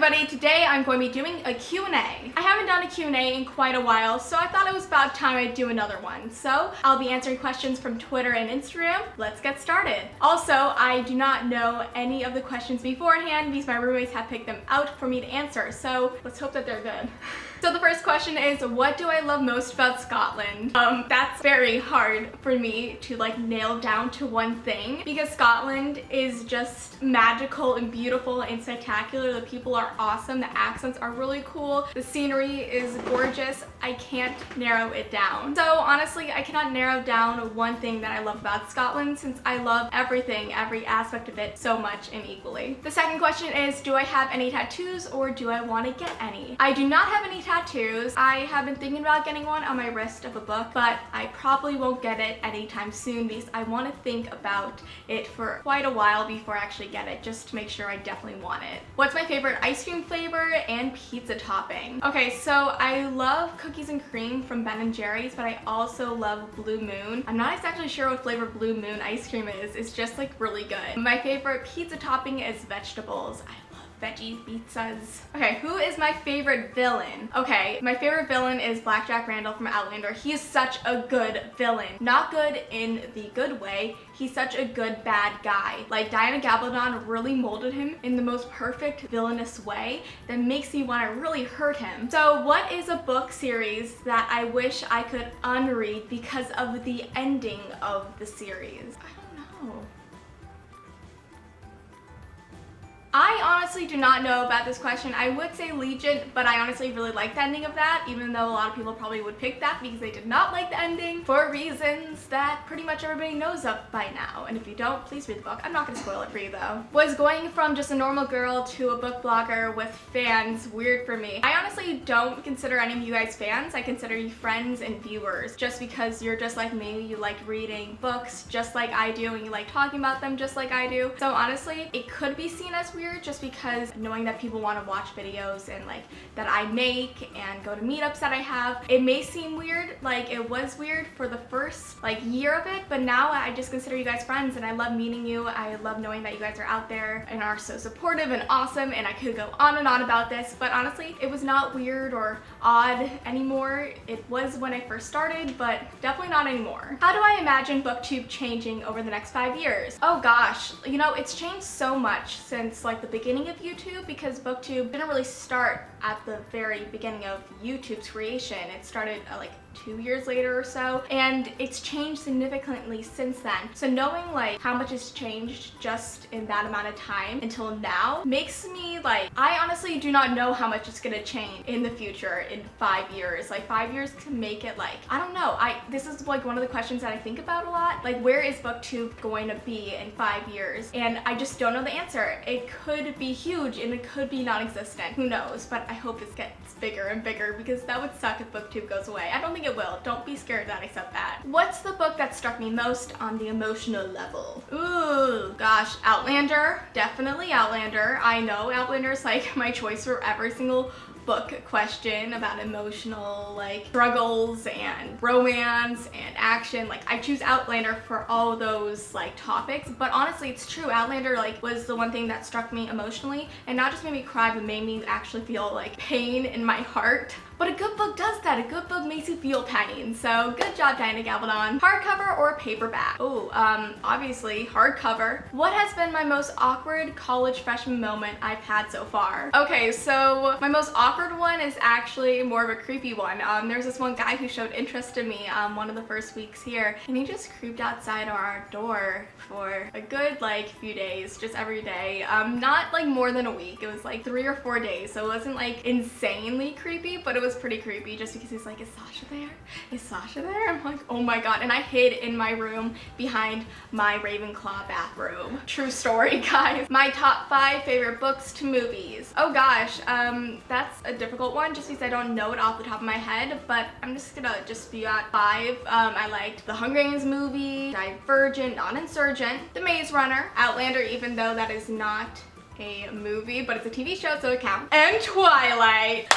everybody, today I'm going to be doing a Q&A. I haven't done a Q&A in quite a while, so I thought it was about time I'd do another one. So I'll be answering questions from Twitter and Instagram. Let's get started. Also, I do not know any of the questions beforehand because my roommates have picked them out for me to answer, so let's hope that they're good. So the first question is, what do I love most about Scotland? That's very hard for me to nail down to one thing because Scotland is just magical and beautiful and spectacular. The people are awesome, the accents are really cool, the scenery is gorgeous. I can't narrow it down. So honestly, I cannot narrow down one thing that I love about Scotland since I love everything, every aspect of it so much and equally. The second question is, do I have any tattoos or do I want to get any? I do not have any tattoos. I have been thinking about getting one on my wrist of a book, but I probably won't get it anytime soon because I want to think about it for quite a while before I actually get it, just to make sure I definitely want it. What's my favorite ice cream flavor and pizza topping? Okay, so I love cookies and cream from Ben & Jerry's, but I also love Blue Moon. I'm not exactly sure what flavor Blue Moon ice cream is. It's just really good. My favorite pizza topping is vegetables. Veggie pizzas. Okay, who is my favorite villain? Okay, my favorite villain is Black Jack Randall from Outlander. He is such a good villain. Not good in the good way, he's such a good bad guy. Diana Gabaldon really molded him in the most perfect villainous way that makes me want to really hurt him. So what is a book series that I wish I could unread because of the ending of the series? I don't know. I honestly do not know about this question. I would say Legion, but I honestly really like the ending of that, even though a lot of people probably would pick that because they did not like the ending for reasons that pretty much everybody knows of by now. And if you don't, please read the book. I'm not gonna spoil it for you though. Was going from just a normal girl to a book blogger with fans weird for me? I honestly don't consider any of you guys fans. I consider you friends and viewers just because you're just like me. You like reading books just like I do and you like talking about them just like I do. So honestly, it could be seen as weird just because knowing that people want to watch videos and that I make and go to meetups that I have, it may seem weird. It was weird for the first year of it, but now I just consider you guys friends and I love meeting you. I love knowing that you guys are out there and are so supportive and awesome, and I could go on and on about this, but honestly, it was not weird or odd anymore. It was when I first started, but definitely not anymore. How do I imagine Booktube changing over the next 5 years? Oh gosh, it's changed so much since the beginning of YouTube because Booktube didn't really start at the very beginning of YouTube's creation. It started 2 years later or so, and it's changed significantly since then. So knowing how much has changed just in that amount of time until now makes me I honestly do not know how much it's gonna change in the future in 5 years. 5 years to make it I don't know. This is one of the questions that I think about a lot. Where is Booktube going to be in 5 years? And I just don't know the answer. It could be huge and it could be non-existent. Who knows? But I hope it gets bigger and bigger because that would suck if Booktube goes away. I don't think it will. Don't be scared that I said that. What's the book that struck me most on the emotional level? Ooh, gosh, Outlander. Definitely Outlander. I know Outlander is my choice for every single book question about emotional struggles and romance and action. I choose Outlander for all those topics, but honestly it's true. Outlander was the one thing that struck me emotionally and not just made me cry but made me actually feel pain in my heart. But a good book does that. A good book makes you feel pain. So good job, Diana Gabaldon. Hardcover or paperback? Oh, obviously hardcover. What has been my most awkward college freshman moment I've had so far? Okay, so my most awkward one is actually more of a creepy one. There's this one guy who showed interest in me one of the first weeks here, and he just creeped outside our door for a good few days, just every day. Not more than a week. It was 3 or 4 days, so it wasn't insanely creepy, but it was pretty creepy just because he's is Sasha there? Is Sasha there? I'm oh my god, and I hid in my room behind my Ravenclaw bathroom. True story, guys. My top 5 favorite books to movies. Oh gosh, that's a difficult one just because I don't know it off the top of my head, but I'm just gonna spew out 5. I liked the Hunger Games movie, Divergent, Non-Insurgent, The Maze Runner, Outlander, even though that is not a movie, but it's a TV show, so it counts, and Twilight.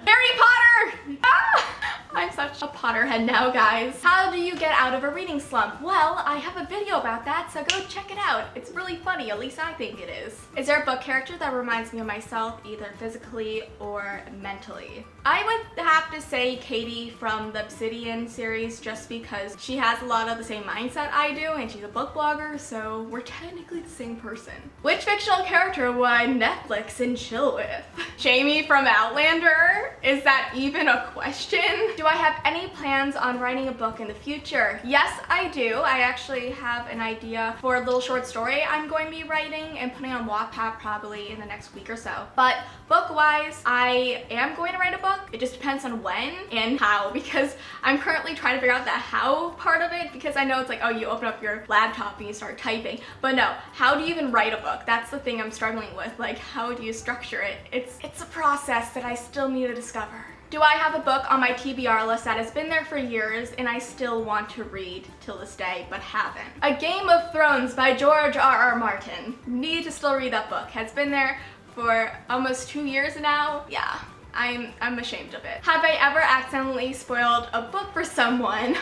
Harry Potter! Ah! I'm such a Potterhead now, guys. How do you get out of a reading slump? Well, I have a video about that, so go check it out. It's really funny, at least I think it is. Is there a book character that reminds me of myself, either physically or mentally? I would have to say Katie from the Obsidian series, just because she has a lot of the same mindset I do, and she's a book blogger, so we're technically the same person. Which fictional character would I Netflix and chill with? Jamie from Outlander? Is that even a question? Do I have any plans on writing a book in the future? Yes, I do. I actually have an idea for a little short story I'm going to be writing and putting on Wattpad probably in the next week or so. But book-wise, I am going to write a book. It just depends on when and how, because I'm currently trying to figure out the how part of it, because I know it's like, oh, you open up your laptop and you start typing. But no, how do you even write a book? That's the thing I'm struggling with. Like, how do you structure it? It's a process that I still need to discover. Do I have a book on my TBR list that has been there for years and I still want to read till this day but haven't? A Game of Thrones by George R.R. Martin. Need to still read that book. Has been there for almost 2 years now. Yeah. I'm ashamed of it. Have I ever accidentally spoiled a book for someone?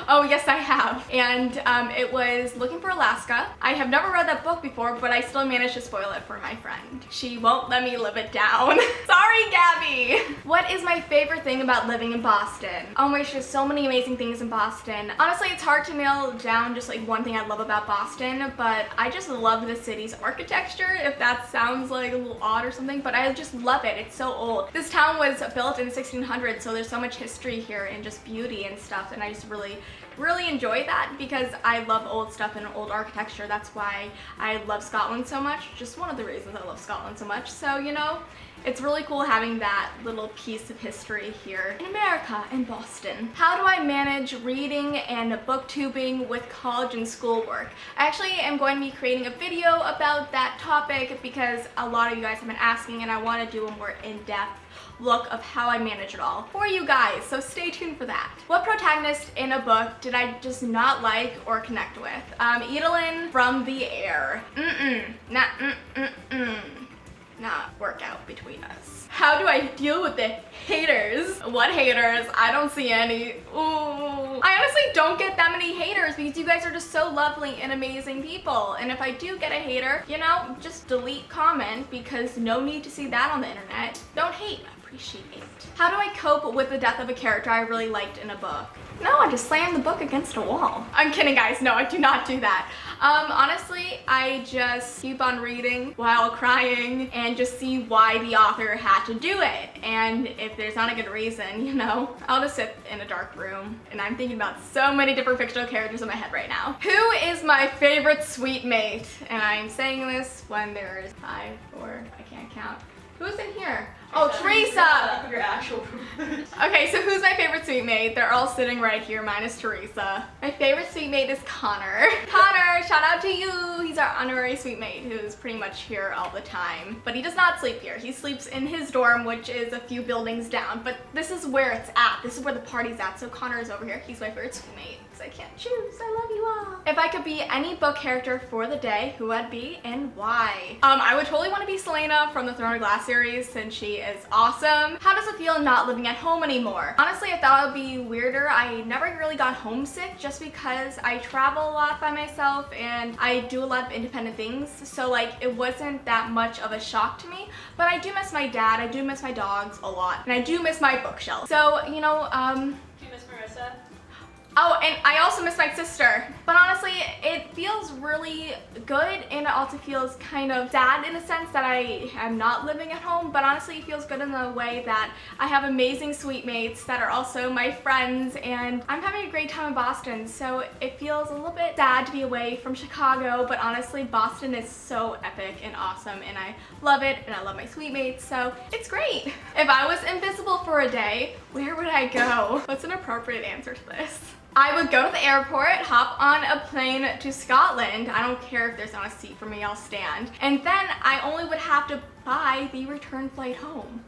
Oh yes, I have. And it was Looking for Alaska. I have never read that book before, but I still managed to spoil it for my friend. She won't let me live it down. Sorry, Gabby. What is my favorite thing about living in Boston? Oh my gosh, there's so many amazing things in Boston. Honestly, it's hard to nail down just like one thing I love about Boston, but I just love the city's architecture, if that sounds like a little odd or something, but I just love it. It's so old. This town was built in the 1600s, so there's so much history here and just beauty and stuff, and I just really enjoy that because I love old stuff and old architecture. That's why I love Scotland so much. Just one of the reasons I love Scotland so much. So, you know, it's really cool having that little piece of history here in America, in Boston. How do I manage reading and booktubing with college and schoolwork? I actually am going to be creating a video about that topic because a lot of you guys have been asking, and I want to do a more in-depth look of how I manage it all for you guys, so stay tuned for that. What protagonist in a book did I just not like or connect with? Edelyn from The Air. Not work out between us. How do I deal with the haters? What haters? I don't see any. Ooh. I honestly don't get that many haters because you guys are just so lovely and amazing people. And if I do get a hater, you know, just delete comment because no need to see that on the internet. Don't hate. Appreciate it. How do I cope with the death of a character I really liked in a book? No, I just slammed the book against a wall. I'm kidding, guys. No, I do not do that. Honestly, I just keep on reading while crying and just see why the author had to do it. And if there's not a good reason, you know, I'll just sit in a dark room. And I'm thinking about so many different fictional characters in my head right now. Who is my favorite suite mate? And I'm saying this when there's 5, 4, I can't count. Who's in here? Oh, Teresa! Your actual Okay, so who's my favorite suite mate? They're all sitting right here, minus Teresa. My favorite suite mate is Connor. Connor, shout out to you! He's our honorary suite mate who's pretty much here all the time. But he does not sleep here. He sleeps in his dorm, which is a few buildings down. But this is where it's at. This is where the party's at. So Connor is over here. He's my favorite suite mate. I can't choose. I love you all. If I could be any book character for the day, who I'd be and why? I would totally want to be Selena from the Throne of Glass series since she is awesome. How does it feel not living at home anymore? Honestly, I thought it would be weirder. I never really got homesick just because I travel a lot by myself and I do a lot of independent things. So like it wasn't that much of a shock to me, but I do miss my dad. I do miss my dogs a lot, and I do miss my bookshelf. So, you know, Do you miss Marissa? Oh, and I also miss my sister. But honestly, it feels really good, and it also feels kind of sad in a sense that I am not living at home, but honestly it feels good in the way that I have amazing suite mates that are also my friends, and I'm having a great time in Boston, so it feels a little bit sad to be away from Chicago, but honestly Boston is so epic and awesome, and I love it, and I love my suite mates, so it's great. If I was invisible for a day, where would I go? What's an appropriate answer to this? I would go to the airport, hop on a plane to Scotland. I don't care if there's not a seat for me, I'll stand. And then I only would have to buy the return flight home.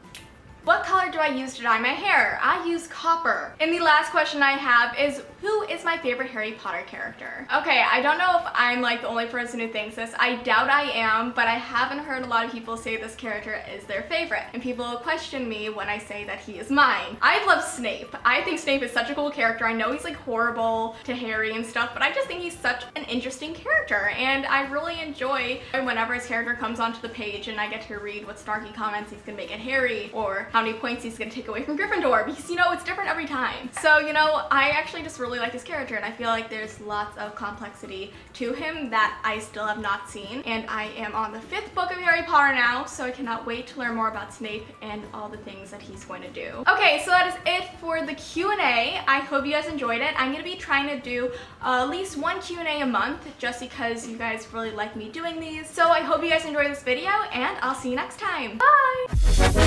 What color do I use to dye my hair? I use copper. And the last question I have is, who is my favorite Harry Potter character? Okay, I don't know if I'm like the only person who thinks this. I doubt I am, but I haven't heard a lot of people say this character is their favorite. And people question me when I say that he is mine. I love Snape. I think Snape is such a cool character. I know he's like horrible to Harry and stuff, but I just think he's such an interesting character. And I really enjoy whenever his character comes onto the page and I get to read what snarky comments he's gonna make at Harry or how many points he's gonna take away from Gryffindor, because you know, it's different every time. So, you know, I actually just really like his character, and I feel like there's lots of complexity to him that I still have not seen. And I am on the 5th book of Harry Potter now, so I cannot wait to learn more about Snape and all the things that he's going to do. Okay, so that is it for the Q&A. I hope you guys enjoyed it. I'm gonna be trying to do at least one Q&A a month, just because you guys really like me doing these. So I hope you guys enjoyed this video, and I'll see you next time. Bye!